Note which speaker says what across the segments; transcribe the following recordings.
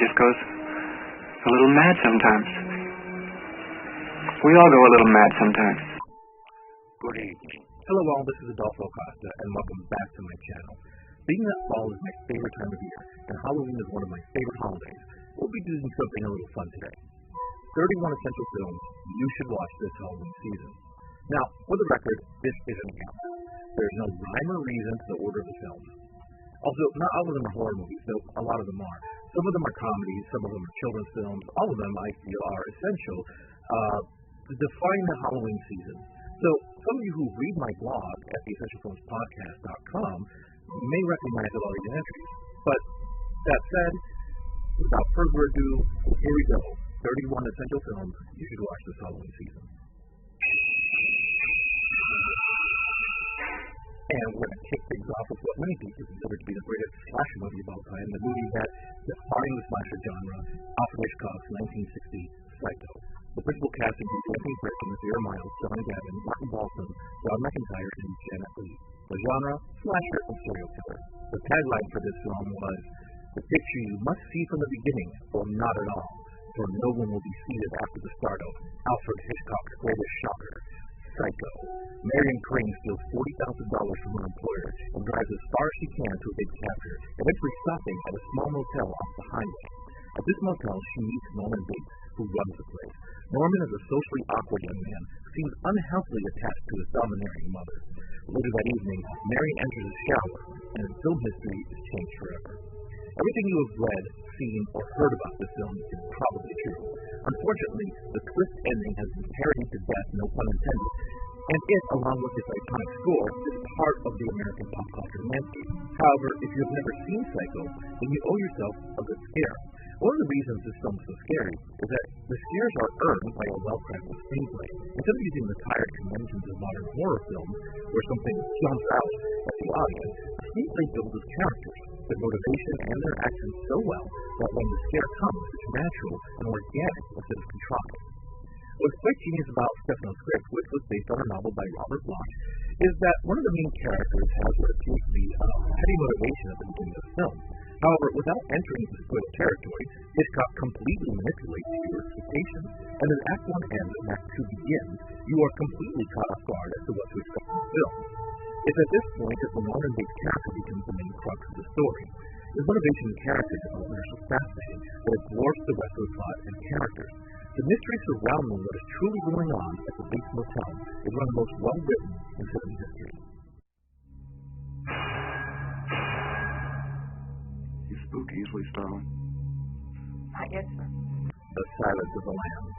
Speaker 1: just goes a little mad sometimes. We all go a little mad sometimes.
Speaker 2: Good evening. Hello all, this is Adolfo Costa, and welcome back to my channel. Being that fall is my favorite time of year, and Halloween is one of my favorite holidays, we'll be doing something a little fun today. 31 essential films you should watch this Halloween season. Now, for the record, this isn't a count. There's no rhyme or reason to the order of the films. Also, not all of them are horror movies, though a lot of them are. Some of them are comedies, some of them are children's films. All of them, I feel, are essential to define the Halloween season. So, some of you who read my blog at theessentialfilmspodcast.com may recognize a lot of these entries. But, that said, without further ado, here we go. 31 essential films you should watch this Halloween season. And we're going to kick things off with what many people consider to be the greatest slasher movie of all time, the movie that defined the slasher genre, Alfred Hitchcock's 1960 Psycho. The principal cast includes Anthony Perkins, Vera Miles, John Gavin, Martin Balsam, John McIntyre, and Janet Leigh. The genre, slasher and serial killer. The tagline for this film was, "The picture you must see from the beginning, or not at all, for no one will be seated after the start of Alfred Hitchcock's greatest shocker, Psycho." Marion Crane steals $40,000 from her employer and drives as far as she can to evade capture, eventually stopping at a small motel off the highway. At this motel, she meets Norman Bates, who runs the place. Norman is a socially awkward young man who seems unhealthily attached to his domineering mother. Later that evening, Marion enters his shower, and his film history is changed forever. Everything you have read, seen, or heard about this film is probably true. Unfortunately, the twist ending has been parodied to death, no pun intended, and it, along with its iconic score, is part of the American pop culture landscape. However, if you have never seen Psycho, then you owe yourself a good scare. One of the reasons this film is so scary is that the scares are earned by a well-crafted screenplay. Instead of using the tired conventions of modern horror films, where something jumps out at the audience, the screenplay builds its characters, their motivation, and their actions so well that when the scare comes, it's natural and organic instead of contrived. What's quite genius about Stefano's script, which was based on a novel by Robert Bloch, is that one of the main characters has what appears to be a heady motivation at the beginning of the film. However, without entering into spoiler territory, Hitchcock completely manipulates your expectations, and as Act 1 ends and Act 2 begins, you are completely caught off guard as to what to expect from the film. It's at this point that the Norman Bates character becomes the main crux of the story. His motivation and character development are so fascinating that it dwarfs the rest of the plot and characters. The mystery surrounding what is truly going on at the Bates Motel is one of the most well-written in film history.
Speaker 1: You spook easily, Starling?
Speaker 3: I guess so.
Speaker 2: The Silence of the Lambs.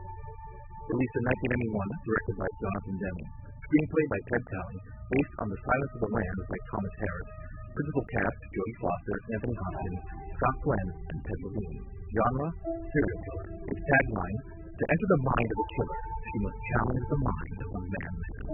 Speaker 2: Released in 1991, directed by Jonathan Demme. Screenplay by Ted Talley, based on The Silence of the Lambs by Thomas Harris. Principal cast, Jodie Foster, Anthony Hopkins, Scott Glenn, and Ted Levine. Genre, serial killer. Its tagline, to enter the mind of a killer, she must challenge the mind of a madman.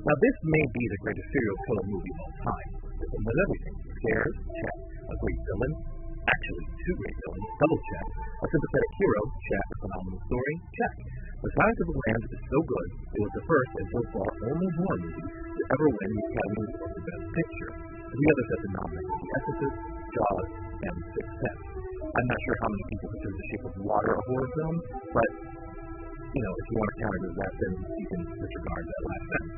Speaker 2: Now this may be the greatest serial killer movie of all time. It does everything. Scares, check. A great villain, actually two great villains, double check. A sympathetic hero, check. A phenomenal story, check. The Silence of the Lambs is so good, it was the first and so far only horror movie to ever win the Academy Award for Best Picture. Three others have been nominated: The Exorcist, Jaws, and Sixth Sense. I'm not sure how many people consider The Shape of Water a horror film, but, if you want to count it as that, then you can disregard that last sentence.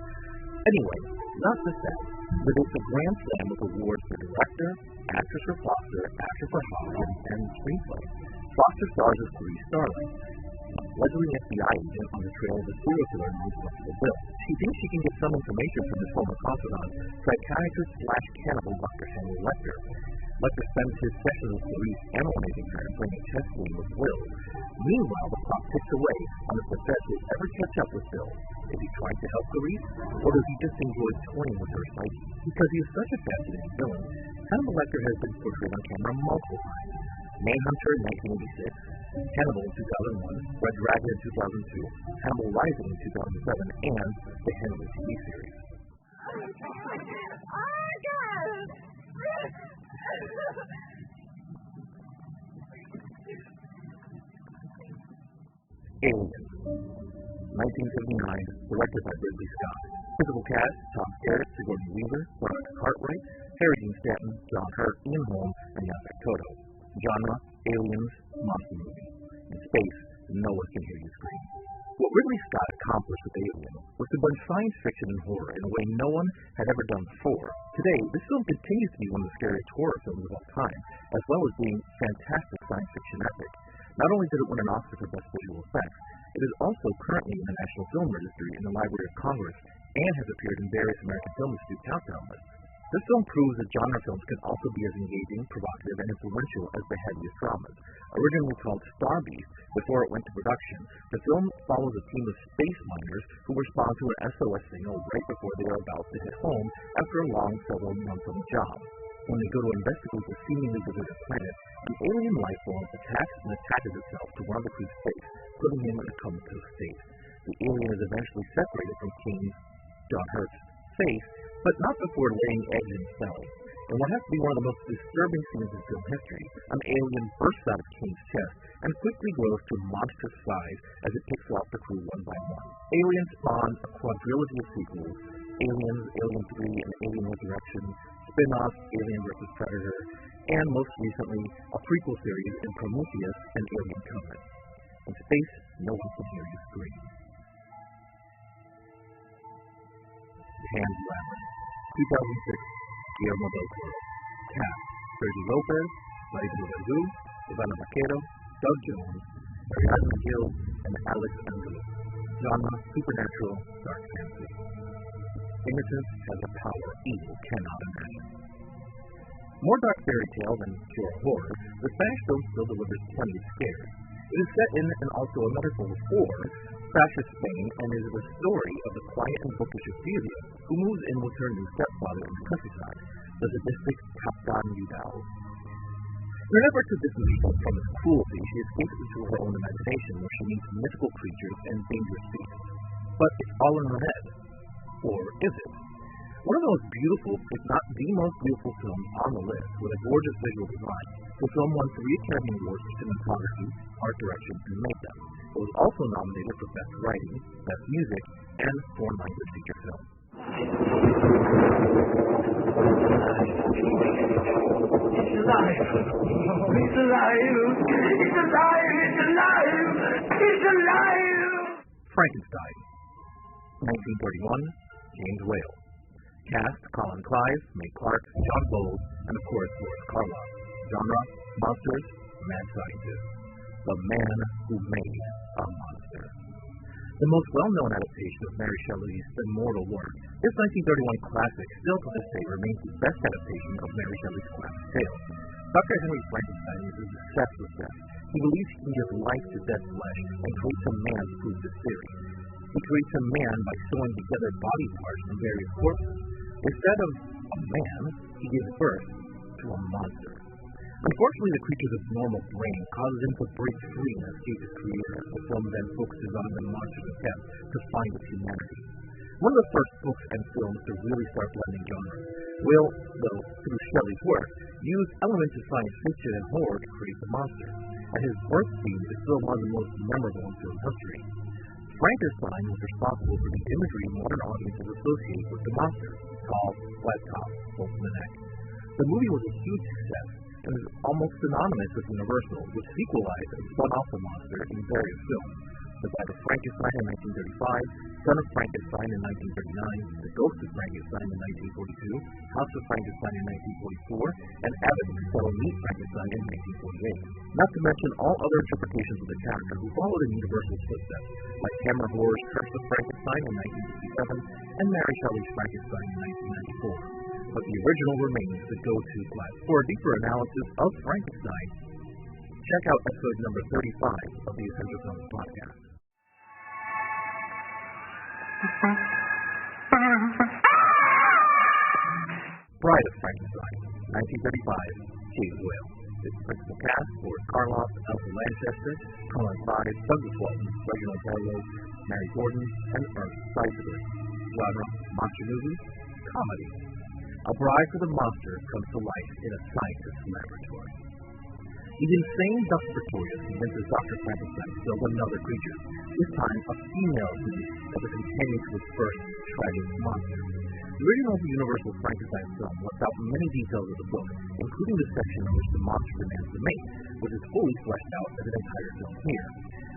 Speaker 2: Anyway, not just that, but it's a grand slam of awards for director, actress for Foster, actor for Howard, and screenplay. Foster stars as Clarice Starling, a fledgling FBI agent on the trail of a serial killer named Buffalo Bill. She thinks she can get some information from his former confidant, psychiatrist/cannibal Dr. Henry Lecter. Lecter spends his sessions with Clarice analyzing her and playing a chess game with Will. Meanwhile, the plot picks away on if the Fed will ever catch up with Bill. Is he trying to help Clarice, or does he just enjoy toying with her psyche? Because he is such a fascinating villain, Hannibal Lecter has been portrayed on camera multiple times. Manhunter in 1986, Cannibal in 2001, Red Dragon in 2002, Hannibal Rising in 2007, and the Hannibal TV series. Alien, 1979, directed by Ridley Scott. Principal cast, Tom Skerritt, Sigourney Weaver, Veronica Cartwright, Harry Dean Stanton, John Hurt, Ian Holm, and Yaphet Kotto. Genre, aliens, monster movie. In space, no one can hear you scream. What Ridley Scott accomplished with Alien was to blend science fiction and horror in a way no one had ever done before. Today, this film continues to be one of the scariest horror films of all time, as well as being fantastic science fiction epic. Not only did it win an Oscar for Best Visual Effects, it is also currently in the National Film Registry in the Library of Congress and has appeared in various American Film Institute countdown lists. This film proves that genre films can also be as engaging, provocative, and influential as the heaviest dramas. Originally called Star Beast before it went to production, the film follows a team of space miners who respond to an SOS signal right before they are about to hit home after a long several months on the job. When they go to investigate the seemingly deserted planet, an alien life form attacks and attaches itself to one of the crew's face, putting him in a comatose state. The alien is eventually separated from King John Hurt's face, but not before laying eggs in his belly. In what has to be one of the most disturbing scenes in film history, an alien bursts out of King's chest and quickly grows to a monstrous size as it picks off the crew one by one. Alien spawned a quadrilogy of sequels: Aliens, Alien 3, and Alien Resurrection, spin-offs Alien vs. Predator, and most recently, a prequel series in Prometheus and Alien Covenant. In space, no one can hear you scream. Pan's Labyrinth, 2006, Guillermo del Toro. Cast: Sergi Lopez, Maribel Verdú, Ivana Vaquero, Doug Jones, Ariadne Gil, and Alex Angelos. Genre: supernatural, dark fantasy. Innocence has a power evil cannot imagine. More dark fairy tale than pure horror, the Spanish film still delivers plenty of scares. It is set in and also a metaphor for fascist Spain and is the story of the quiet and bookish Ophelia, who moves in with her new stepfather in the countryside, the sadistic Captain Udal. In an effort to dismiss from its cruelty, she escapes into her own imagination where she meets mythical creatures and dangerous beasts. But it's all in her head. Or is it? One of the most beautiful, if not the most beautiful films on the list, with a gorgeous visual design, the film won 3 Academy Awards for cinematography, art direction, and makeup. It was also nominated for Best Writing, Best Music, and Foreign Language Feature Film.
Speaker 4: It's alive! It's alive! It's alive! It's alive! It's alive!
Speaker 2: Frankenstein, 1931, James Whale. Cast: Colin Clive, Mae Clark, John Bowles, and of course Boris Karloff. Genre: monsters, mad scientist. The man who made a monster. The most well-known adaptation of Mary Shelley's immortal work, this 1931 classic still to this day remains the best adaptation of Mary Shelley's classic tale. Dr. Henry Frankenstein is obsessed with death. He believes he can give life to dead flesh and creates a man to prove this theory. He creates a man by sewing together body parts from various corpses. Instead of a man, he gives birth to a monster. Unfortunately, the creature's abnormal brain causes him to break free and escape his creator. The film then focuses on the monster's attempt to find its humanity. One of the first books and films to really start blending genres. Will, though, through Shelley's work, used elements of science fiction and horror to create the monster, and his birth scene is still one of the most memorable in film history. Frankenstein was responsible for the imagery modern audiences associate with the monster: tall, flat top, bolt in the neck. The movie was a huge success and is almost synonymous with Universal, which sequelized and spun off the monster in various films: The Bride of Frankenstein in 1935, Son of Frankenstein in 1939, The Ghost of Frankenstein in 1942, House of Frankenstein in 1944, and Abbott and Costello Meet Frankenstein in 1948. Not to mention all other interpretations of the character who followed in Universal's footsteps, like Hammer Horror's Curse of Frankenstein in 1967 and Mary Shelley's Frankenstein in 1994. But the original remains the go-to class. For a deeper analysis of Frankenstein, check out episode number 35 of the Essential Films podcast. Bride of Frankenstein, 1935, James Whale. Its principal cast: Boris Karloff, Elsa Lanchester, Colin Clive, Douglas Walton, Reginald Barlow, Mary Gordon, and Ernst Zeisler. Genre: monster movie, comedy. A bride for the monster comes to life in a scientist's laboratory. The insane Dr. Pretorius convinces Dr. Frankenstein to build another creature, this time a female beast as a companion to his first tragic monster. The original Universal Frankenstein film left out many details of the book, including the section in which the monster demands the mate, which is fully fleshed out as an entire film here.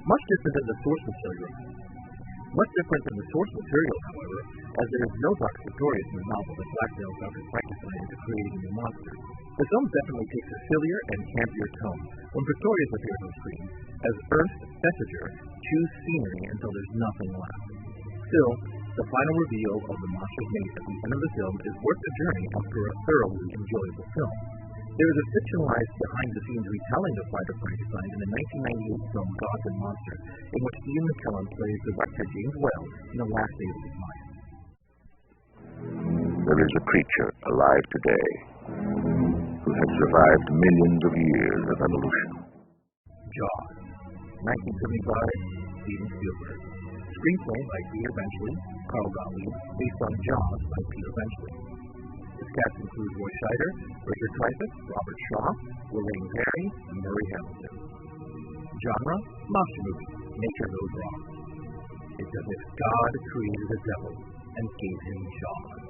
Speaker 2: Much different than the source material. However, as there is no Dr. Pretorius in the novel that blackmails Dr. Frankenstein into creating a new monster. The film definitely takes a sillier and campier tone when Pretorius appears on screen, as Ernst Thesiger chews scenery until there's nothing left. Still, the final reveal of the monster's mate at the end of the film is worth the journey after a thoroughly enjoyable film. There is a fictionalized behind-the-scenes retelling of Bride of Frankenstein in the 1998 film Gods and Monsters, in which Ian McKellen plays director James Whale in the last days of his life.
Speaker 5: There is a creature alive today who has survived millions of years of evolution.
Speaker 2: Jaws, 1975, Steven Spielberg. Screenplay by Peter Benchley, Carl Gottlieb, based on Jaws by Peter Benchley. Its cast includes Roy Scheider, Richard Dreyfuss, Robert Shaw, Lorraine Perry, and Murray Hamilton. Genre, monster movie, nature goes wrong. It's as if God created a devil and gave him jaws.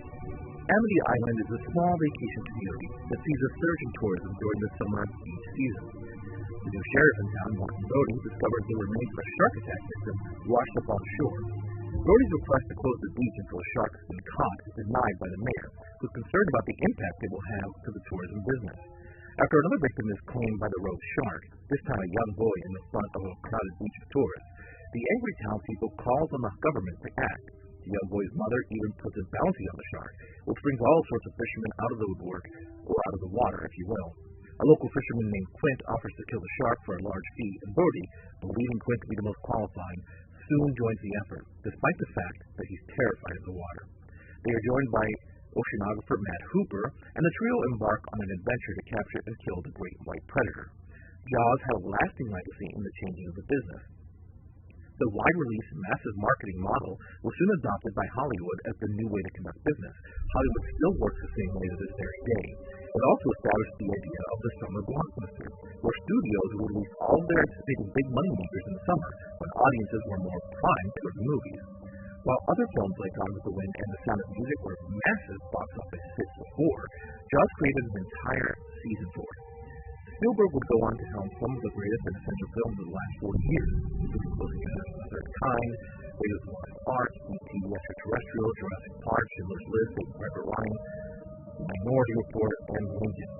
Speaker 2: Amity Island is a small vacation community that sees a surge in tourism during the summer beach season. The new sheriff in town, Marc, discovers the remains of a shark attack victim washed up on shore. Brody's request to close the beach until a shark has been caught is denied by the mayor, who's concerned about the impact it will have to the tourism business. After another victim is claimed by the rogue shark, this time a young boy in the front of a crowded beach of tourists, the angry townspeople calls on the government to act. The young boy's mother even puts a bounty on the shark, which brings all sorts of fishermen out of the woodwork, or out of the water, if you will. A local fisherman named Quint offers to kill the shark for a large fee, and Brody, believing Quint to be the most qualified, soon joins the effort, despite the fact that he's terrified of the water. They are joined by oceanographer Matt Hooper, and the trio embark on an adventure to capture and kill the great white predator. Jaws had a lasting legacy in the changing of the business. The wide-release, massive marketing model was soon adopted by Hollywood as the new way to conduct business. Hollywood still works the same way to this very day. It also established the idea of the summer blockbuster, where studios would release all of their anticipated big money makers in the summer, when audiences were more primed for the movies. While other films like Gone with the Wind and The Sound of Music were massive box office hits before, Jaws created an entire season for it. Spielberg would go on to helm some of the greatest and essential films of the last 40 years, including Closing in on the Third Kind, Raiders of the Lost Ark, E.T. Extraterrestrial, Jurassic Park, Schindler's List, Saving Private Ryan, Minority Report, and Lincoln.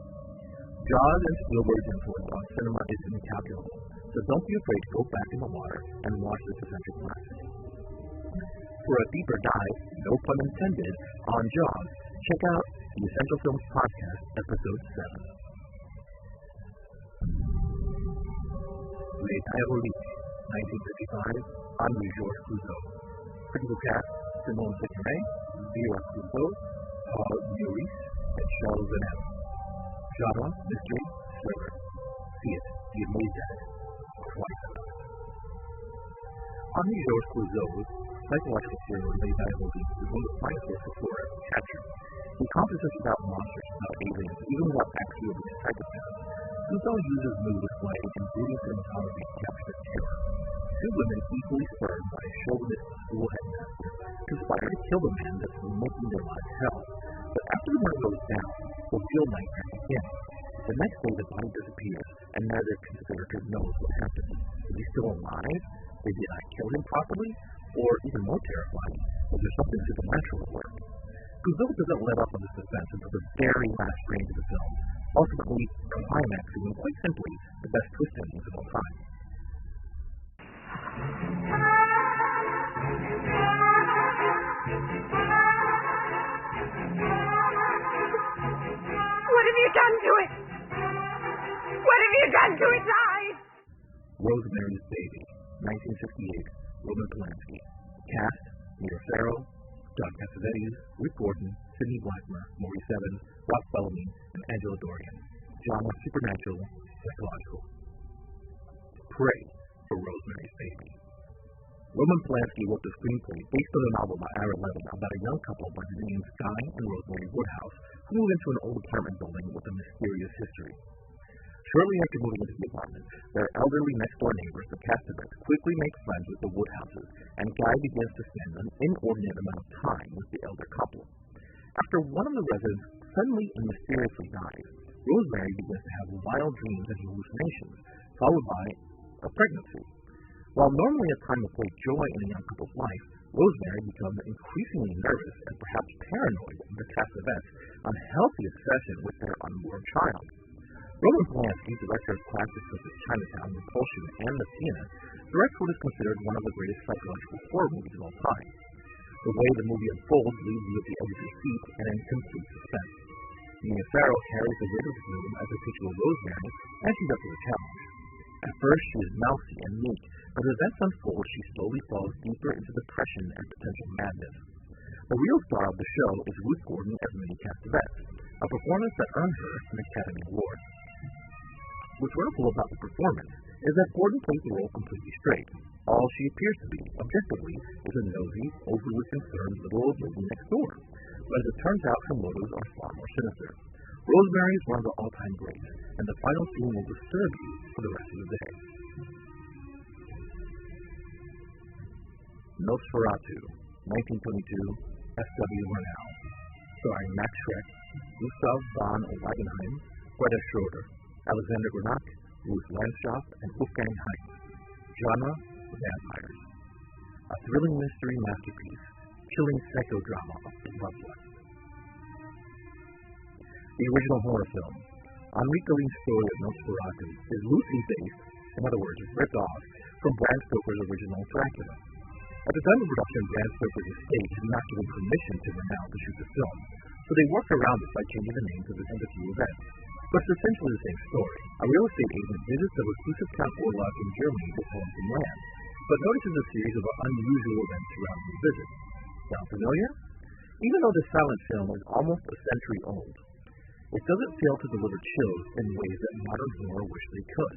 Speaker 2: Jaws and Spielberg's influence on cinema is incalculable, so don't be afraid to go back in the water and watch this essential classic. For a deeper dive, no pun intended, on Jaws, check out the Essential Films Podcast, Episode 7. Les Diaboliques, 1955, Henri Georges Clouzot. Critical cast, Simone Signoret, Vera Clouzot, Paul Meurice, and Charles Vanel. Genre, mystery, thriller. See it, be amazed at it, twice enough. Henri Georges Clouzot's psychological thriller Les Diaboliques is one of the finest works of horror ever captured. He converses about monsters, about aliens, even without actually being psychopaths. Clouzot uses mood display and brooding cinematography to capture the terror. Two women equally spurred by a chauvinist school headmaster conspire to kill the man that's making their lives hell. But after the murder goes down, the real nightmare begins. The next day the body disappears, and neither conspirator knows what happened. Is he still alive? Did I kill him properly? Or, even more terrifying, was there something supernatural at work? Clouzot doesn't let up on the suspense until the very last frame of the film, ultimately climaxing in, quite simply, the best twist endings of all time.
Speaker 3: What have you done to it? What have you done to its eyes?
Speaker 2: Rosemary's Baby, 1968, Roman Polanski. Cast, Mia Farrow, John Cassavetes, Rick Gordon, Sidney Blackmer, Maurice Evans, Ross Bellamy, and Angela Dorian. Genre, supernatural, psychological. Pray for Rosemary's Baby. Roman Polanski wrote the screenplay based on a novel by Ira Levin about a young couple by the names Guy and Rosemary Woodhouse who move into an old apartment building with a mysterious history. Shortly after moving into the apartment, their elderly next-door neighbors, the Castabets, quickly make friends with the Woodhouses, and Guy begins to spend an inordinate amount of time with the elder couple. After one of the residents suddenly and mysteriously dies, Rosemary begins to have wild dreams and hallucinations, followed by a pregnancy. While normally a time of great joy in a young couple's life, Rosemary becomes increasingly nervous and perhaps paranoid of the Cassavetes' unhealthy obsession with their unborn child. Roman Polanski, director of classics such as Chinatown, Repulsion, and The Pianist, directs what is considered one of the greatest psychological horror movies of all time. The way the movie unfolds leaves you at the edge of your seat and in complete suspense. Mia Farrow carries the weight of the film as a titular Rosemary, and she's up to the challenge. At first, she is mousy and meek, but as events unfold, she slowly falls deeper into depression and potential madness. The real star of the show is Ruth Gordon as Minnie Cassavetes, a performance that earned her an Academy Award. What's wonderful about the performance is that Gordon plays the role completely straight. All she appears to be, objectively, is a nosy, overly concerned little old lady next door. But as it turns out, her motives are far more sinister. Rosemary is one of the all-time greats, and the final scene will disturb you for the rest of the day. Nosferatu, 1922, S.W. Murnau, starring Max Schreck, Gustav von Wagenheim, Greta Schroeder, Alexander Granach, Ruth Landschaft, and Wolfgang Heitz. Genre: vampires. A thrilling mystery masterpiece, chilling psychodrama of the bloodlust. The original horror film, Henri Goulin's story of Nosferatu, is loosely based, in other words, it's ripped off, from Bram Stoker's original Dracula. At the time of production, Bram Stoker's estate did not give him permission to Murnau to shoot the film, so they worked around it by changing the names of the few events. But it's essentially the same story. A real estate agent visits the reclusive Count Orlok in Germany to sell him some land, but notices a series of unusual events surrounding the visit. Sound familiar? Even though this silent film is almost a century old, it doesn't fail to deliver chills in ways that modern horror wish they could.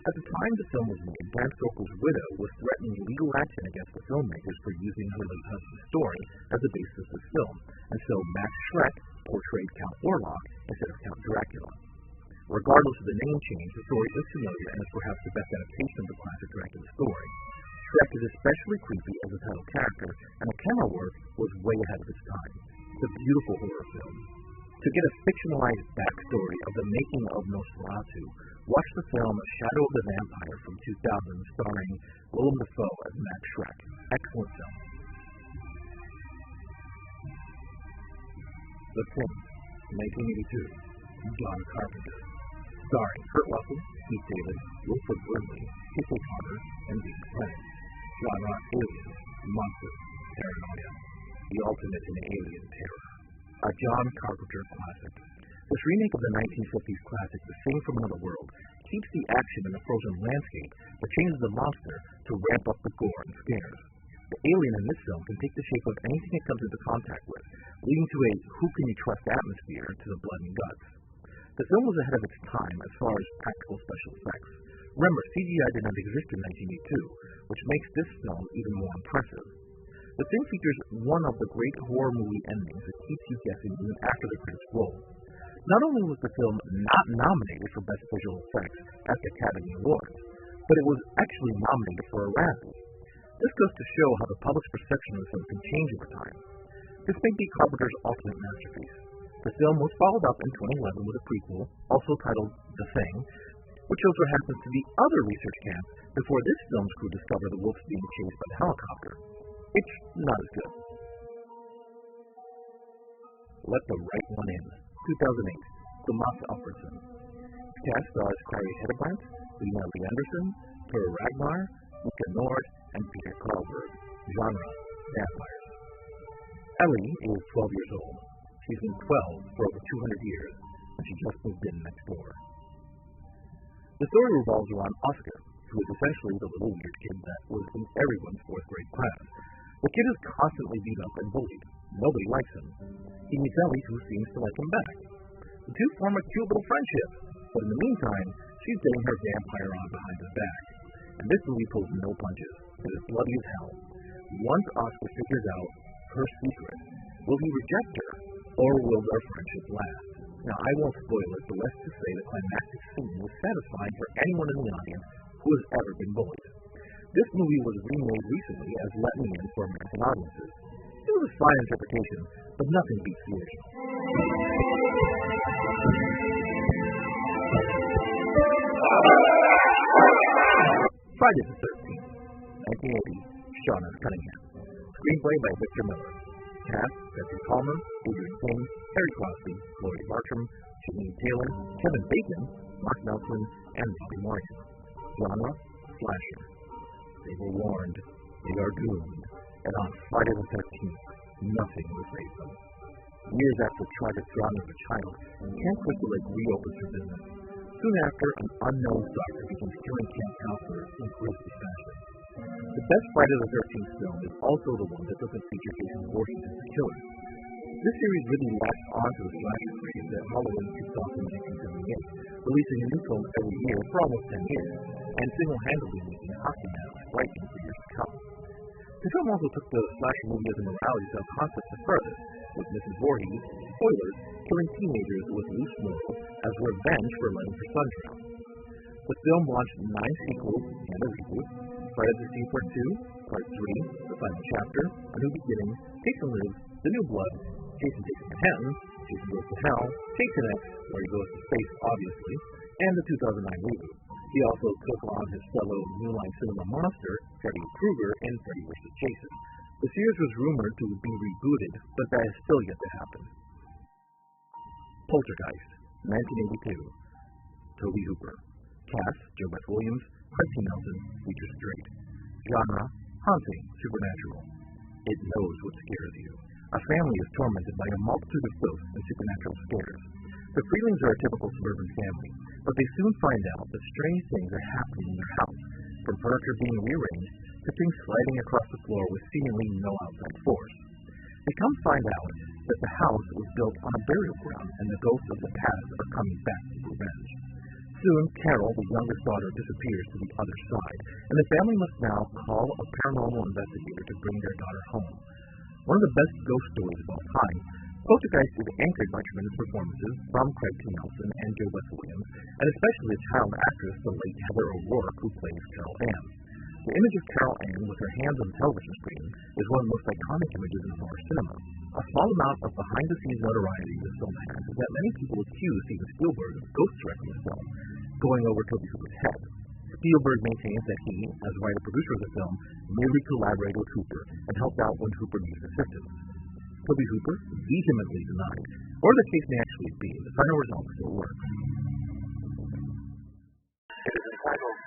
Speaker 2: At the time the film was made, Bram Stoker's widow was threatening legal action against the filmmakers for using her late husband's story as the basis of the film, and so Max Schreck portrayed Count Orlok instead of Count Dracula. Regardless of the name change, the story is familiar and is perhaps the best adaptation of the classic Dracula story. Schreck is especially creepy as a title character, and the camera work was way ahead of its time. It's a beautiful horror film. To get a fictionalized backstory of the making of Nosferatu, watch the film Shadow of the Vampire from 2000 starring Willem Dafoe as Max Schreck. Excellent film. The Thing, 1982, John Carpenter. Starring Kurt Russell, Pete David, Wilford Brimley, Cecil Carter, and Dean Clement. Genre: aliens, monsters, paranoia. The ultimate in alien terror. A John Carpenter classic. This remake of the 1950s classic, The Thing from Another World, keeps the action in a frozen landscape, but changes the monster to ramp up the gore and scares. The alien in this film can take the shape of anything it comes into contact with, leading to a who-can-you-trust atmosphere to the blood and guts. The film was ahead of its time as far as practical special effects. Remember, CGI did not exist in 1982, which makes this film even more impressive. The Thing features one of the great horror movie endings that keeps you guessing even after the credits roll. Not only was the film not nominated for Best Visual Effects at the Academy Awards, but it was actually nominated for a Razzie. This goes to show how the public's perception of the film can change over time. This may be Carpenter's ultimate masterpiece. The film was followed up in 2011 with a prequel, also titled The Thing, which shows what happens to the other research camp before this film's crew discover the wolves being chased by the helicopter. It's not as good. Let the Right One In, 2008, Tomas Alfredson. Its cast stars Kari Hedebrandt, Lena Lee Anderson, Per Ragnar, Mika Nord, and Peter Karlberg. Genre: vampires. Ellie is 12 years old. She's been 12 for over 200 years, and she just moved in next door. The story revolves around Oscar, who is essentially the little weird kid that was in everyone's 4th grade class. The kid is constantly beat up and bullied. Nobody likes him. He meets Ellie, who seems to like him back. The two form a cute little friendship, but in the meantime, she's getting her vampire on behind his back. And this movie pulls no punches. It is bloody as hell. Once Oscar figures out her secret, will he reject her, or will their friendship last? Now, I won't spoil it, but let's just say the climactic scene was satisfying for anyone in the audience who has ever been bullied. This movie was remade recently as Let Me In for American audiences. It was a fine interpretation, but nothing beats the original. Friday the 13th, 1980, Shawn Cunningham. Screenplay by Victor Meulen. Cast: Jeffrey Palmer, Adrian King, Harry Crosby, Laurie Bartram, Janine Taylor, Kevin Bacon, Marc Meulen, and Bobby Morrison. Genre: slasher. They were warned. They are doomed. And on Friday the 13th, nothing will save them. Years after tragic drama of a child, Camp Crystal Lake reopens her business. Soon after, an unknown doctor begins killing camp counselors in grisly fashion. The best Friday the 13th film is also the one that doesn't feature Jason Voorhees as the killer. This series really latched onto the slasher craze that Halloween kicked off in 1978, releasing a new film every year for almost 10 years, and single-handedly making hockey masks striking for years to come. The film also took the slasher movie as a morality tale concept to further, with Mrs. Voorhees, spoilers, killing teenagers with loose morals as revenge for letting her son drown. The film launched 9 sequels and a reboot: Friday the 13th Part 2, Part 3, The Final Chapter, A New Beginning, Jason Lives, The New Blood, Jason Takes Manhattan, Jason Goes to Hell, Jason X, where he goes to space, obviously, and the 2009 reboot. He also took on his fellow New Line Cinema monster, Freddy Krueger, in Freddy vs. Jason. The series was rumored to be rebooted, but that is still yet to happen. Poltergeist, 1982. Tobe Hooper. Cast: Joe Beth Williams, Craig T. Nelson, Beatrice Straight. Genre: haunting, supernatural. It knows what scares you. A family is tormented by a multitude of ghosts and supernatural scares. The Freelings are a typical suburban family, but they soon find out that strange things are happening in their house, from furniture being rearranged to things sliding across the floor with seemingly no outside force. They come to find out that the house was built on a burial ground and the ghosts of the past are coming back to revenge. Soon, Carol, the youngest daughter, disappears to the other side, and the family must now call a paranormal investigator to bring their daughter home. One of the best ghost stories of all time, Poltergeist is anchored by tremendous performances from Craig T. Nelson and Joe Beth Williams, and especially the child actress, the late Heather O'Rourke, who plays Carol Ann. The image of Carol Ann with her hands on the television screen is one of the most iconic images in horror cinema. A small amount of behind-the-scenes notoriety this film has is that many people accuse Steven Spielberg of ghost-directing the film, going over Tobe Hooper's head. Spielberg maintains that he, as writer-producer of the film, merely collaborated with Hooper and helped out when Hooper needed assistance. Tobe Hooper vehemently denied, or the case may actually be, the final result still works.
Speaker 5: It is entitled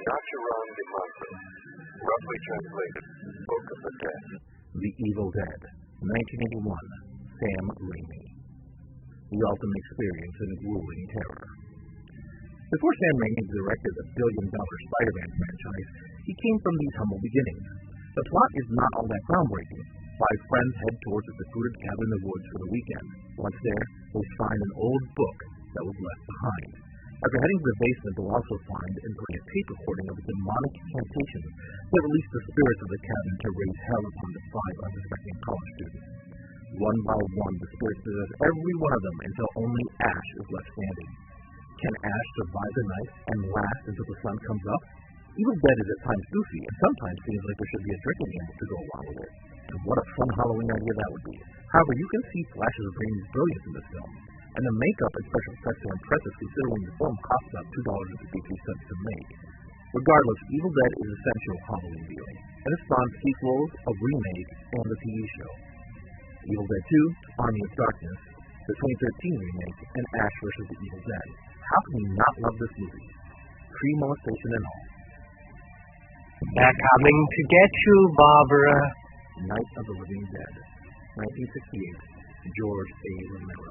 Speaker 5: Nacharon de Monte, roughly translated, Book of the Dead.
Speaker 2: The Evil Dead, 1981, Sam Raimi. The ultimate experience in grueling terror. Before Sam Raimi directed the billion-dollar Spider-Man franchise, he came from these humble beginnings. The plot is not all that groundbreaking. 5 friends head towards a secluded cabin in the woods for the weekend. Once there, they find an old book that was left behind. After heading to the basement, they'll also find and bring a tape recording of demonic incantations that release the spirits of the cabin to raise hell upon the 5 unsuspecting college students. One by one, the spirits possess every one of them until only Ash is left standing. Can Ash survive the night and last until the sun comes up? Evil Dead is at times goofy, and sometimes seems like there should be a drinking game to go along with it. And what a fun Halloween idea that would be. However, you can see flashes of Raimi's brilliance in this film. And the makeup and special effects are impressive considering the film cost about $2.53 to make. Regardless, Evil Dead is essential Halloween viewing, and it spawns sequels, a remake, and a TV show. Evil Dead 2, Army of Darkness, the 2013 remake, and Ash vs. the Evil Dead. How can you not love this movie? Pre-molestation and all.
Speaker 6: They're coming to get you, Barbara.
Speaker 2: Night of the Living Dead, 1968, George A. Romero.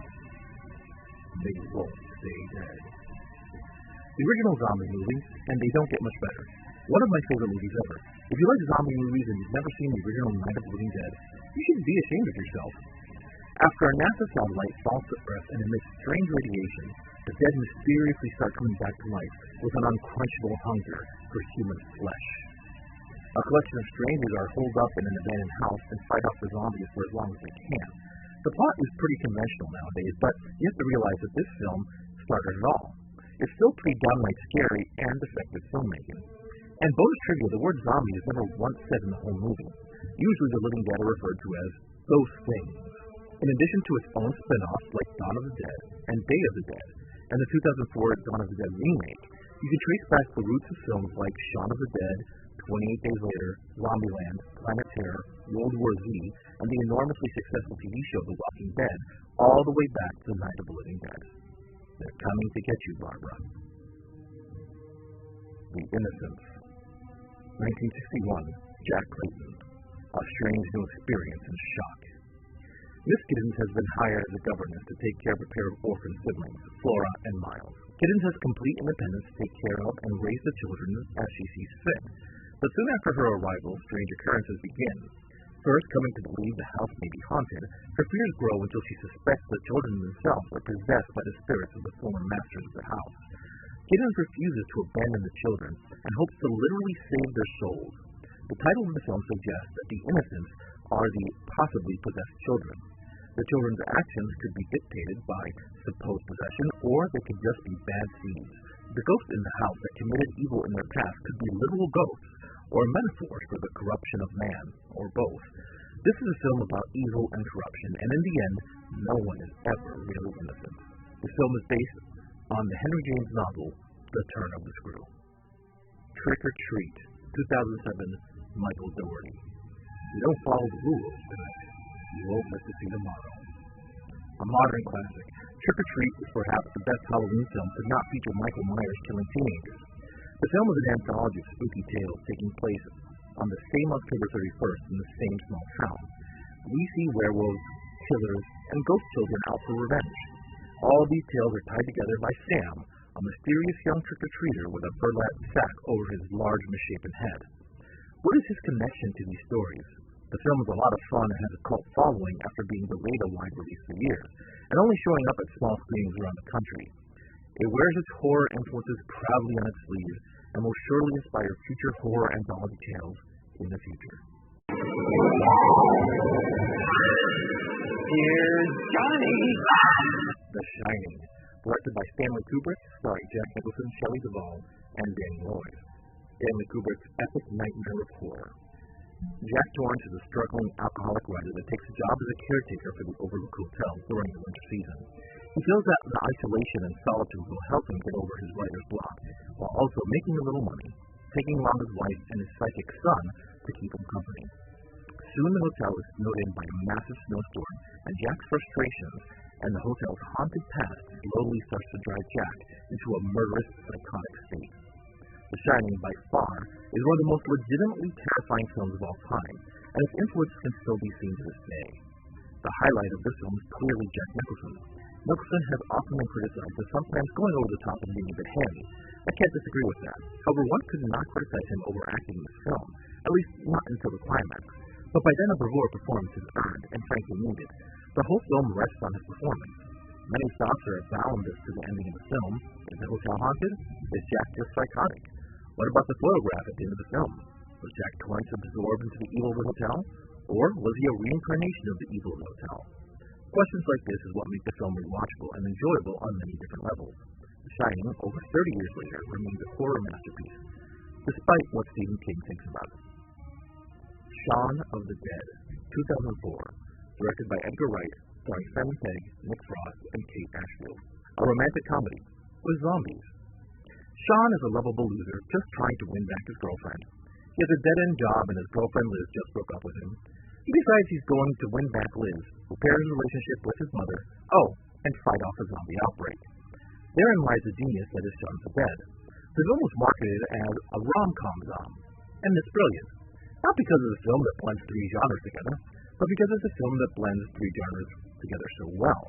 Speaker 2: They won't stay dead. The original zombie movie, and they don't get much better. One of my favorite movies ever. If you like zombie movies and you've never seen the original Night of the Living Dead, you should be ashamed of yourself. After a NASA satellite falls to Earth and emits strange radiation, the dead mysteriously start coming back to life with an unquenchable hunger for human flesh. A collection of strangers are holed up in an abandoned house and fight off the zombies for as long as they can. The plot is pretty conventional nowadays, but you have to realize that this film started it all. It's still pretty downright scary and effective filmmaking. And bonus trivia, the word zombie is never once said in the whole movie. Usually the living dead are referred to as Those Things. In addition to its own spin-offs like Dawn of the Dead and Day of the Dead, and the 2004 Dawn of the Dead remake, you can trace back the roots of films like Shaun of the Dead, 28 Days Later, Zombieland, Planet Terror, World War Z, and the enormously successful TV show The Walking Dead, all the way back to Night of the Living Dead. They're coming to get you, Barbara. The Innocents. 1961, Jack Clayton. A strange new experience and shock. Miss Giddens has been hired as a governess to take care of a pair of orphan siblings, Flora and Miles. Giddens has complete independence to take care of and raise the children as she sees fit. But soon after her arrival, strange occurrences begin. First, coming to believe the house may be haunted, her fears grow until she suspects the children themselves are possessed by the spirits of the former masters of the house. Giddens refuses to abandon the children and hopes to literally save their souls. The title of the film suggests that the innocents are the possibly possessed children. The children's actions could be dictated by supposed possession, or they could just be bad seeds. The ghosts in the house that committed evil in their past could be literal ghosts, or metaphors for the corruption of man, or both. This is a film about evil and corruption, and in the end, no one is ever really innocent. The film is based on the Henry James novel, The Turn of the Screw. Trick or Treat, 2007, Michael Dougherty. You don't follow the rules, tonight. You won't miss to see tomorrow. A modern classic, Trick or Treat is perhaps the best Halloween film to not feature Michael Myers killing teenagers. The film is an anthology of spooky tales taking place on the same October 31st in the same small town. We see werewolves, killers, and ghost children out for revenge. All these tales are tied together by Sam, a mysterious young trick-or-treater with a burlap sack over his large misshapen head. What is his connection to these stories? The film is a lot of fun and has a cult following after being delayed a wide release for years, and only showing up at small screenings around the country. It wears its horror influences proudly on its sleeve, and will surely inspire future horror anthology tales in the future.
Speaker 4: Here's Johnny!
Speaker 2: The Shining, directed by Stanley Kubrick, starring Jack Nicholson, Shelley Duvall, and Danny Lloyd. Stanley Kubrick's epic nightmare of horror. Jack Torrance is a struggling alcoholic writer that takes a job as a caretaker for the Overlook Hotel during the winter season. He feels that the isolation and solitude will help him get over his writer's block, while also making a little money, taking along his wife and his psychic son to keep him company. Soon the hotel is snowed in by a massive snowstorm, and Jack's frustrations and the hotel's haunted past slowly starts to drive Jack into a murderous, psychotic state. The Shining, by far, is one of the most legitimately terrifying films of all time, and its influence can still be seen to this day. The highlight of this film is clearly Jack Nicholson. Nicholson has often been criticized as sometimes going over the top and being a bit heavy. I can't disagree with that. However, one could not criticize him overacting in this film, at least not until the climax. But by then a bravura performance is earned and frankly needed. The whole film rests on his performance. Many thoughts are abound as to the ending of the film. Is the hotel haunted? Is Jack just psychotic? What about the photograph at the end of the film? Was Jack Torrance absorbed into the evil of the hotel? Or was he a reincarnation of the evil of the hotel? Questions like this is what make the film rewatchable and enjoyable on many different levels. The Shining, over 30 years later, remains a horror masterpiece, despite what Stephen King thinks about it. Shaun of the Dead, 2004, directed by Edgar Wright, starring Simon Pegg, Nick Frost, and Kate Ashfield. A romantic comedy with zombies. Shawn is a lovable loser just trying to win back his girlfriend. He has a dead-end job and his girlfriend Liz just broke up with him. He decides he's going to win back Liz, repair his relationship with his mother, and fight off a zombie outbreak. Therein lies the genius that is Shaun of the Dead. The film was marketed as a rom-com zom, and it's brilliant. Not because it's a film that blends three genres together, but because it's a film that blends three genres together so well.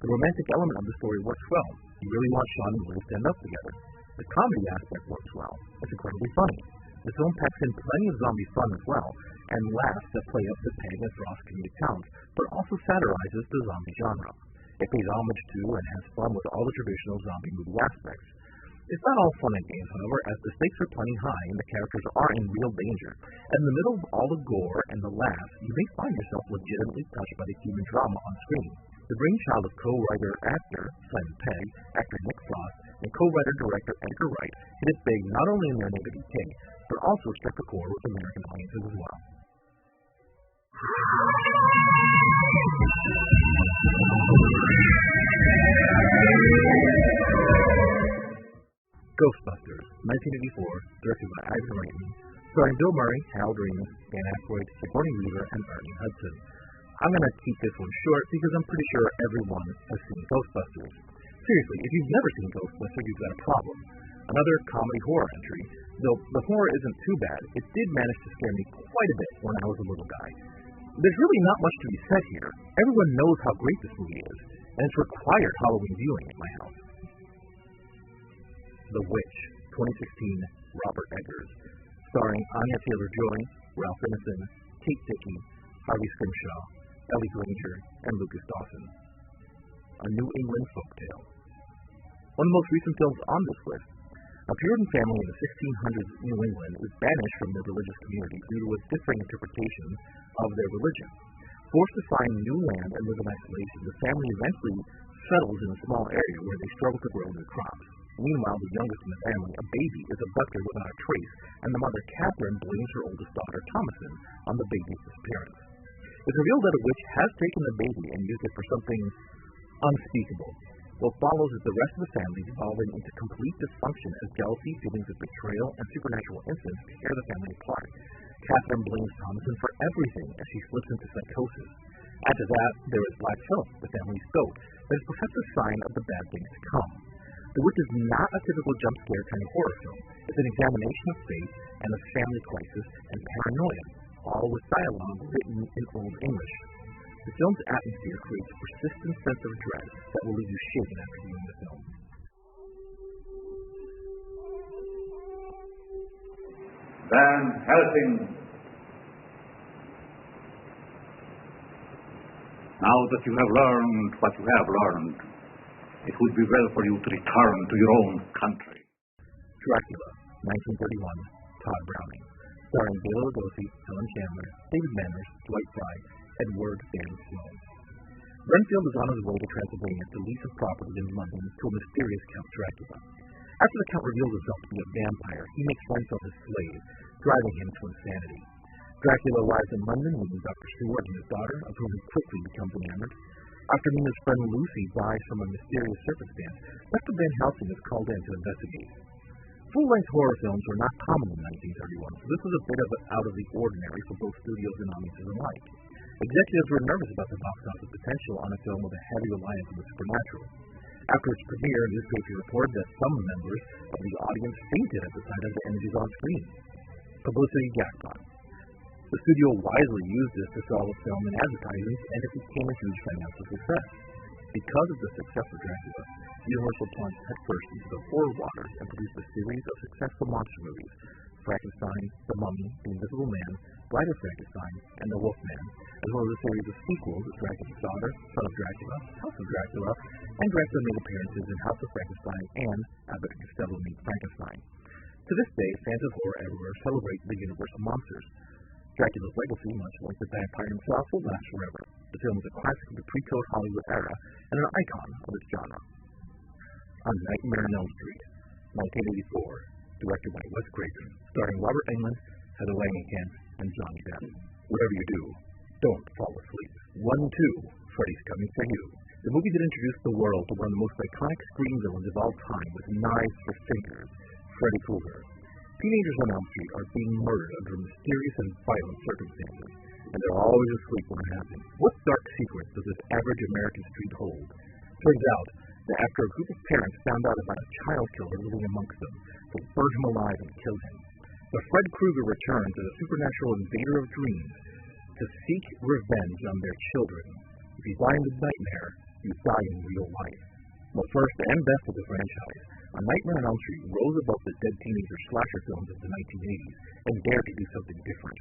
Speaker 2: The romantic element of the story works well. You really want Shawn and Liz to end up together. The comedy aspect works well. It's incredibly funny. The film packs in plenty of zombie fun as well, and laughs that play up to Pegg and Frost comedic talent, but also satirizes the zombie genre. It pays homage to and has fun with all the traditional zombie movie aspects. It's not all fun and games, however, as the stakes are plenty high and the characters are in real danger. And in the middle of all the gore and the laughs, you may find yourself legitimately touched by the human drama on screen. The brainchild of co-writer-actor Simon Pegg, actor Nick Frost, and co-writer-director Edgar Wright hit it big not only in their native UK, but also struck a chord with American audiences as well. Ghostbusters, 1984, directed by Ivan Reitman, starring Bill Murray, Harold Ramis, Dan Aykroyd, Sigourney Weaver, and Ernie Hudson. I'm going to keep this one short because I'm pretty sure everyone has seen Ghostbusters. Seriously, if you've never seen Ghostbusters, you've got a problem. Another comedy horror entry. Though the horror isn't too bad, it did manage to scare me quite a bit when I was a little guy. There's really not much to be said here. Everyone knows how great this movie is, and it's required Halloween viewing at my house. The Witch, 2016, Robert Eggers, starring Anya Taylor-Joy, Ralph Ineson, Kate Dickie, Harvey Scrimshaw, Ellie Granger, and Lucas Dawson. A New England Folktale. One of the most recent films on this list, a Puritan family in the 1600s New England is banished from their religious community due to a differing interpretation of their religion. Forced to find new land and live in isolation, the family eventually settles in a small area where they struggle to grow new crops. Meanwhile, the youngest in the family, a baby, is abducted without a trace, and the mother, Catherine, blames her oldest daughter, Thomasin, on the baby's disappearance. It's revealed that a witch has taken the baby and used it for something unspeakable. What follows is the rest of the family devolving into complete dysfunction as jealousy, feelings of betrayal, and supernatural incidents tear the family apart. Catherine blames Thomasin for everything as she slips into psychosis. Add to that, there is Black Phillip, the family's goat, that is perhaps a sign of the bad things to come. The Witch is not a typical jump-scare kind of horror film. It's an examination of faith and of family crisis and paranoia, all with dialogue written in Old English. The film's atmosphere creates a persistent sense of dread that will leave you shaken after viewing the film.
Speaker 7: Van Helsing. Now that you have learned what you have learned, it would be well for you to return to your own country.
Speaker 2: Dracula, 1931, Todd Browning, starring Bela Lugosi, Helen Chandler, David Manners, Dwight Fry, Edward Van Sloan. Renfield is on his way to Transylvania to lease a property in London to a mysterious Count Dracula. After the Count reveals himself to be a vampire, he makes Renfield his slave, driving him to insanity. Dracula arrives in London, meeting Dr. Stewart and his daughter, of whom he quickly becomes enamored. After Nina's friend Lucy dies from a mysterious circumstance, Dr. Van Helsing is called in to investigate. Full-length horror films were not common in 1931, so this was a bit of out of the ordinary for both studios and audiences alike. Executives were nervous about the box office potential on a film with a heavy reliance on the supernatural. After its premiere, newspapers reported that some members of the audience fainted at the sight of the images on screen. Publicity jackpot. The studio wisely used this to sell the film in advertisements, and it became a huge financial success. Because of the success of Dracula, Universal plunged headfirst into the horror waters and produced a series of successful monster movies: Frankenstein, The Mummy, The Invisible Man, Bride of Frankenstein, and The Wolfman, as well as a series of sequels of Dracula's Daughter, Son of Dracula, House of Dracula, and Dracula made appearances in House of Frankenstein and Abbott and Costello Meet Frankenstein. To this day, fans of horror everywhere celebrate the Universal monsters. Dracula's legacy, much like the vampire himself, will last forever. The film is a classic of the pre-code Hollywood era and an icon of its genre. A Nightmare on Elm Street, 1984, directed by Wes Craven, starring Robert Englund, Heather Langenkamp, and Johnny Depp. Whatever you do, don't fall asleep. 1-2, Freddy's Coming for You. The movie that introduced the world to one of the most iconic screen villains of all time with knives for fingers, Freddy Krueger. Teenagers on Elm Street are being murdered under mysterious and violent circumstances, and they're always asleep when it happens. What dark secrets does this average American street hold? Turns out that after a group of parents found out about a child killer living amongst them, they'll burn him alive and kill him. But Fred Krueger returns as a supernatural invader of dreams to seek revenge on their children. If you die in the nightmare, you die in real life. But first and best of the franchise, A Nightmare on Elm Street rose above the dead teenager slasher films of the 1980s and dared to do something different.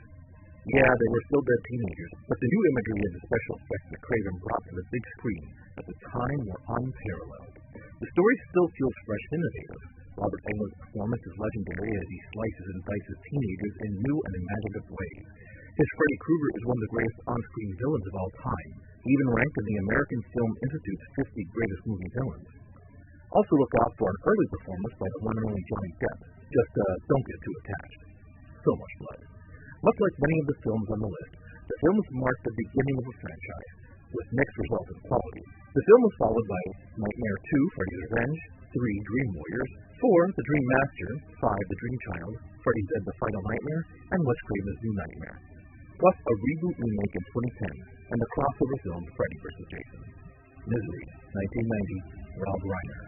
Speaker 2: Yeah, they were still dead teenagers, but the new imagery and the special effects that Craven brought to the big screen at the time were unparalleled. The story still feels fresh and innovative. Robert Englund's performance is legendary as he slices and dices teenagers in new and imaginative ways. His Freddy Krueger is one of the greatest on-screen villains of all time. He even ranked in the American Film Institute's 50 greatest movie villains. Also look out for an early performance by the one and only Johnny Depp. Just don't get too attached. So much blood. Much like many of the films on the list, The film was marked the beginning of a franchise, with mixed results in quality. The film was followed by Nightmare 2, Freddy's Revenge, 3, Dream Warriors, 4, The Dream Master, 5, The Dream Child, Freddy's Dead: The Final Nightmare, and Wes Craven's New Nightmare, plus a reboot remake in 2010 and the crossover film Freddy vs. Jason. Misery, 1990, Rob Reiner,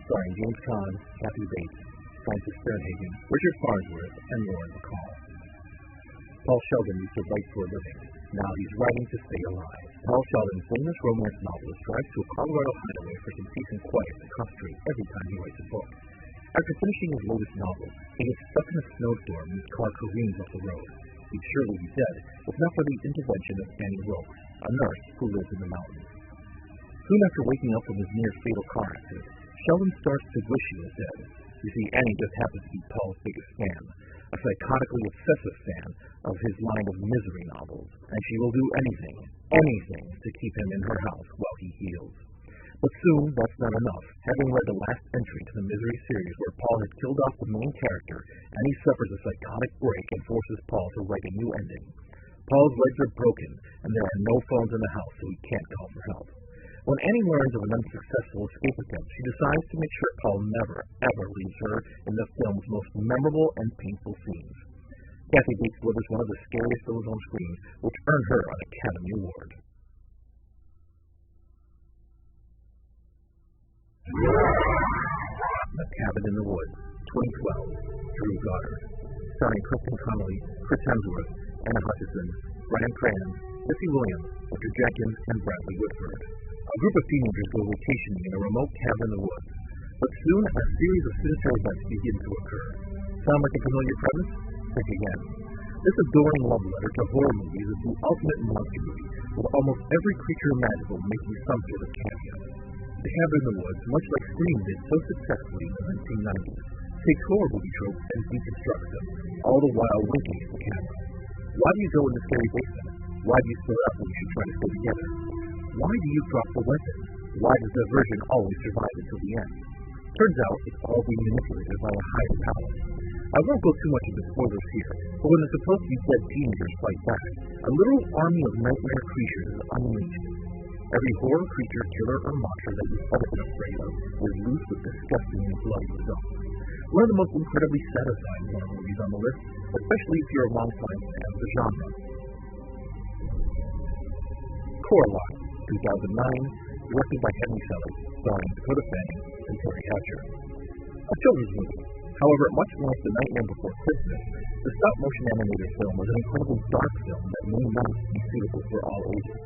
Speaker 2: starring James Caan, Kathy Bates, Francis Sternhagen, Richard Farnsworth, and Lauren Bacall. Paul Sheldon used to write for a living. Now he's writing to stay alive. Paul Sheldon, famous romance novelist, drives to a Colorado hideaway for some peace and quiet to concentrate every time he writes a book. After finishing his latest novel, he gets stuck in a snowstorm and his car careens off the road. He'd surely be dead if not for the intervention of Annie Wilkes, a nurse who lives in the mountains. Soon after waking up from his near-fatal car accident, Sheldon starts to wish he was dead. You see, Annie just happens to be Paul's biggest fan, a psychotically obsessive fan of his line of misery novels, and she will do anything to keep him in her house while he heals. But soon, that's not enough. Having read the last entry to the Misery series where Paul had killed off the main character, Annie suffers a psychotic break and forces Paul to write a new ending. Paul's legs are broken, and there are no phones in the house, so he can't call for help. When Annie learns of an unsuccessful escape attempt, she decides to make sure Paul never, ever leaves her in the film's most memorable and painful scenes. Kathy Bates delivers one of the scariest films on screen, which earned her an Academy Award. The Cabin in the Woods, 2012, Drew Goddard, starring Kristen Connolly, Chris Hemsworth, Anna Hutchison, Bryan Cranston, Missy Williams, Richard Jenkins, and Bradley Whitford. A group of teenagers go vacationing in a remote cabin in the woods, but soon a series of sinister events begin to occur. Sound like a familiar premise? Think again. This adoring love letter to horror movies is the ultimate monster movie, with almost every creature imaginable making some sort of cameo. The Cabin in the Woods, much like Scream did so successfully in the 1990s, takes horror movie tropes and deconstructs them, all the while winking at the camera. Why do you go in the scary basement? Why do you split up when you should try to stay together? Why do you drop the weapon? Why does the version always survive until the end? Turns out it's all being manipulated by a higher power. I won't go too much into spoilers here, but when the supposed to be dead teenagers fight back, a little army of nightmare creatures is unleashed. Every horror creature, killer, or monster that you've ever been afraid of is loose with disgusting and bloody results. One of the most incredibly satisfying horror movies on the list, especially if you're a long-time fan of the genre. Coraline, 2009, directed by Henry Selick, starring Dakota Fanning and Terry Hatcher. A children's movie. However, much like The Nightmare Before Christmas, the stop-motion animated film was an incredibly dark film that may not be suitable for all ages.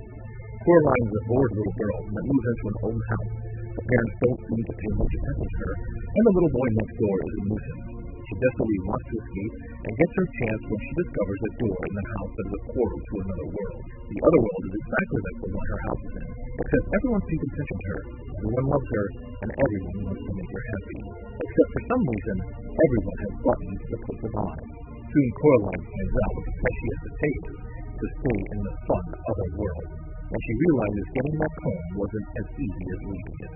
Speaker 2: Coraline is a bored little girl that moves into an old house. The parents don't seem to pay much attention to her, and the little boy next door is a nuisance. She desperately wants to escape and gets her chance when she discovers a door in the house that is a portal to another world. The other world is exactly like the one her house is in, except everyone pays attention to her, everyone loves her, and everyone wants to make her happy. Except for some reason, everyone has buttons to put them on. Soon Coraline finds out what the price she has to take to stay in the fun other world, and she realizes getting back home wasn't as easy as leaving it.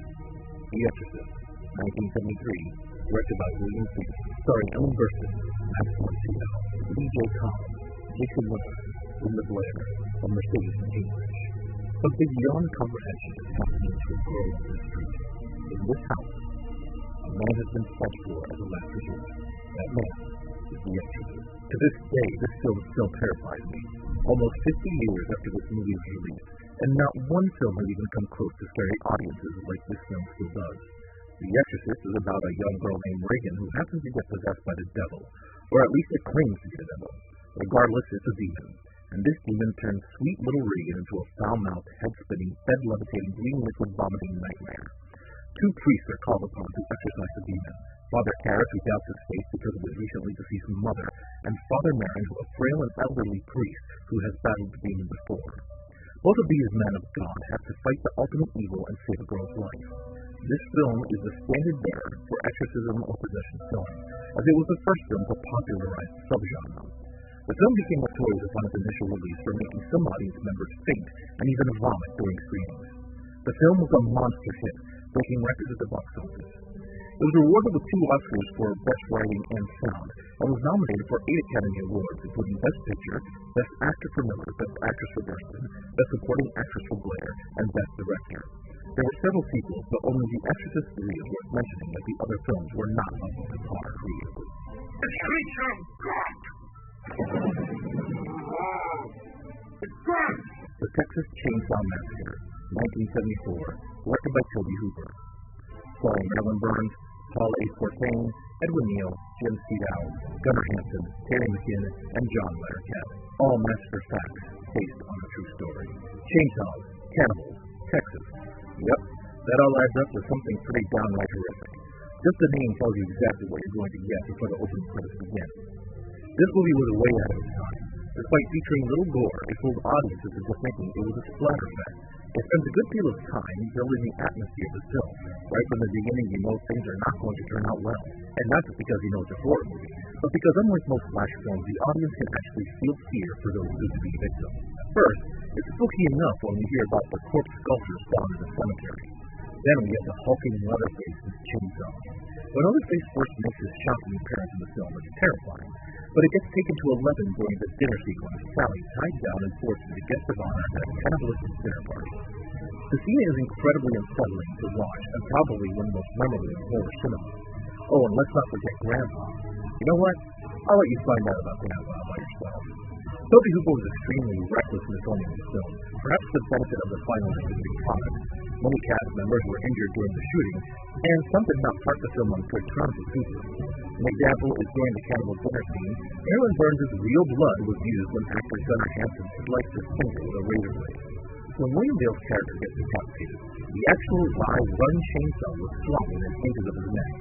Speaker 2: The Exorcist, 1973, directed by William Friedkin, starring Ellen Burstyn, Max von Sydow, B.J. Collins, Jason Miller, Linda Blair, and Mercedes McCambridge. Something beyond comprehension is happening to a girl in the street. In this house, a man has been fought for as a last resort. That man is the Exorcist. To this day, this film still terrifies me. Almost 50 years after this movie was released, and not one film has even come close to scaring audiences like this film still does. The Exorcist is about a young girl named Regan who happens to get possessed by the devil, or at least it claims to be the devil. Regardless, it's a demon, and this demon turns sweet little Regan into a foul-mouthed, head-spinning, bed-levitating, bleeding liquid-vomiting nightmare. Two priests are called upon to exorcise the demon. Father Karras, who doubts his faith because of his recently deceased mother, and Father Marin, a frail and elderly priest who has battled the demon before. Both of these men of God have to fight the ultimate evil and save a girl's life. This film is the standard bearer for exorcism or possession film, as it was the first film to popularize the subgenre. The film became notorious upon its initial release for making some audience members faint and even vomit during screenings. The film was a monster hit, breaking records at the box office. It was awarded with 2 Oscars for Best Writing and Sound, and was nominated for 8 Academy Awards, including Best Picture, Best Actor for Miller, Best Actress for Burstyn, Best Supporting Actress for Blair, and Best Director. There were several sequels, but only The Exorcist 3 is worth mentioning, as the other films were not up to par creatively.
Speaker 4: The creature of God! It's God!
Speaker 2: The Texas Chainsaw Massacre, 1974, directed by Tobe Hooper. Starring Marilyn Burns, Paul A. Fortain, Edwin Neal, Jim Speedow, Gunnar Hansen, Terry McKinn, and John Larroquette. All massacre facts based on a true story. Chainsaws, cannibals, Texas. Yep, that all adds up to something pretty downright horrific. Just the name tells you exactly what you're going to get before the opening credits begin. This movie was way ahead of its time. Despite featuring little gore, it fooled audiences into thinking it was a splatter fest. It spends a good deal of time building the atmosphere of the film. Right from the beginning, you know things are not going to turn out well. And not just because you know it's a horror movie, but because unlike most slasher films, the audience can actually feel fear for those soon-to-be victims. First, it's spooky enough when we hear about the corpse sculptures found in the cemetery. Then we get the hulking Leatherface with chainsaw. When Leatherface first makes his shocking appearance in the film, it's terrifying. But it gets taken to 11 during the dinner sequence, Sally tied down and forced to be guest of honor at a cannibalistic dinner party. The scene is incredibly unsettling to watch, and probably one of the most memorable in horror cinema. Oh, and let's not forget Grandpa. You know what? I'll let you find out about Grandpa by yourself. Tobe Hooper was extremely reckless in the filming of the film, perhaps to the benefit of the final releasing product. Many cast members were injured during the shooting, and some did not start the film on good terms with Hooper. An example is during the cannibal dinner scene, Marilyn Burns' real blood was used when actor Gunnar Hansen sliced his finger with a razor blade. When William Dale's character gets decapitated, the actual live run chainsaw was swung in inches of his neck.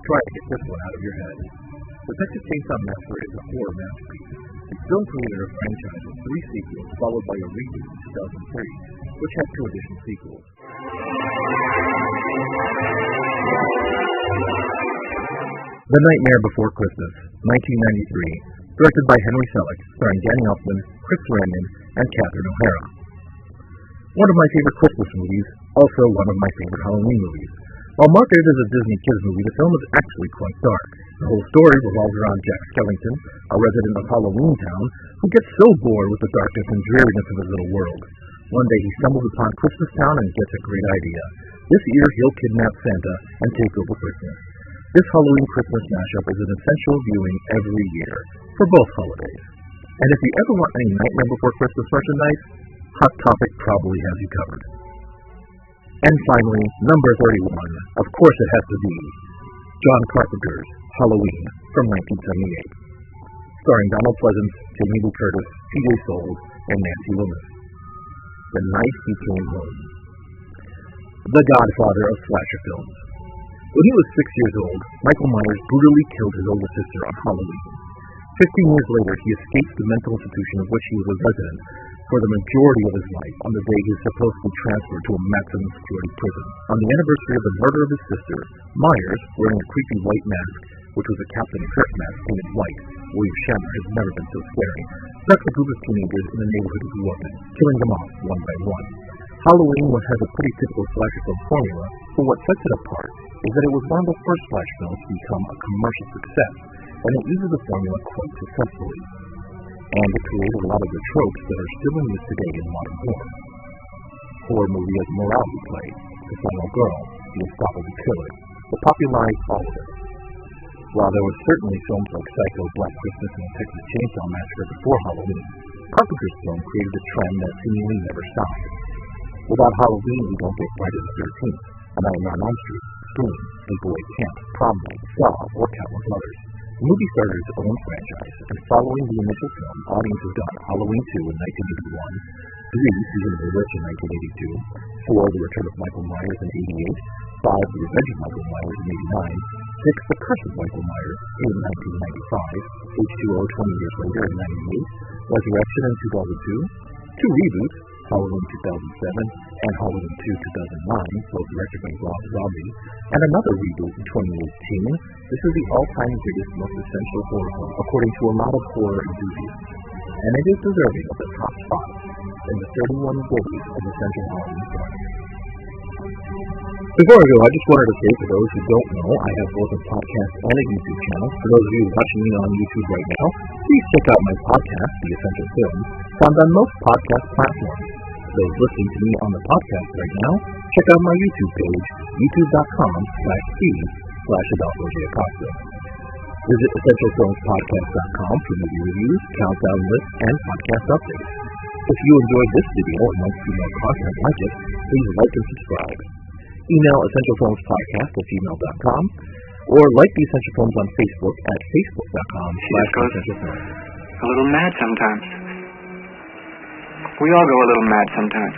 Speaker 2: Try to get this one out of your head. The Texas Chainsaw Massacre is a horror masterpiece. The film created a franchise with 3 sequels, followed by a reboot in 2003, which had 2 additional sequels. The Nightmare Before Christmas, 1993, directed by Henry Selick, starring Danny Elfman, Chris Sarandon, and Catherine O'Hara. One of my favorite Christmas movies, also one of my favorite Halloween movies. While marketed as a Disney kids movie, the film is actually quite dark. The whole story revolves around Jack Skellington, a resident of Halloween Town, who gets so bored with the darkness and dreariness of his little world. One day he stumbles upon Christmas Town and gets a great idea. This year he'll kidnap Santa and take over Christmas. This Halloween-Christmas mashup is an essential viewing every year, for both holidays. And if you ever want any Nightmare Before Christmas merchandise, Hot Topic probably has you covered. And finally, number 31, of course it has to be, John Carpenter's Halloween from 1978. Starring Donald Pleasance, Jamie Lee Curtis, T.J. Souls, and Nancy Willis. The Night He Came Home. The godfather of slasher films. When he was 6 years old, Michael Myers brutally killed his older sister on Halloween. 15 years later, he escaped the mental institution of which he was a resident for the majority of his life on the day he was supposed to be transferred to a maximum security prison. On the anniversary of the murder of his sister, Myers, wearing a creepy white mask, which was a Captain Kirk mask painted white, William Shatner has never been so scary, struck a group of teenagers in the neighborhood he grew up in, killing them off one by one. Halloween has a pretty typical slasher film formula, but what sets it apart is that it was one of the first slasher films to become a commercial success, and it uses the formula quite successfully. And it created a lot of the tropes that are still in use today in modern horror. Horror movie as morality play, the final girl, the unstoppable killer, that popularized all of it. While there were certainly films like Psycho, Black Christmas, and the Texas Chainsaw Massacre before Halloween, Carpenter's film created a trend that seemingly never stopped. Without Halloween, we don't get Friday the 13th, A Nightmare on Elm Street, Scream, Sleepaway Camp, Prom Night, Saw, or countless others. The movie started its own franchise, and following the initial film, audiences got Halloween 2 in 1981, 3, Season of the Witch in 1982, 4, The Return of Michael Myers in 88, 5, The Revenge of Michael Myers in 89, 6, The Curse of Michael Myers in 1995, H2O 20 years later in 98, Resurrection in 2002, 2 reboots, Halloween 2007 and Halloween 2 2009, both directed by Rob Zombie, and another reboot in 2018. This is the all-time biggest, most essential horror film, according to a lot of horror enthusiasts, and it is deserving of the top spot in the 31 days of essential Halloween films. Before I go, I just wanted to say, for those who don't know, I have both a podcast and a YouTube channel. For those of you watching me on YouTube right now, please check out my podcast, The Essential Films, found on most podcast platforms. For those listening to me on the podcast right now, check out my YouTube page, youtube.com/c/AdolfoJacosta. Visit EssentialFilmsPodcast.com for movie reviews, countdown lists, and podcast updates. If you enjoyed this video and want to see more content like it, please like and subscribe. Email EssentialFilmsPodcast@gmail.com or like The Essential Films on Facebook at Facebook.com/EssentialFilms.
Speaker 1: A little mad sometimes. We all go a little mad sometimes.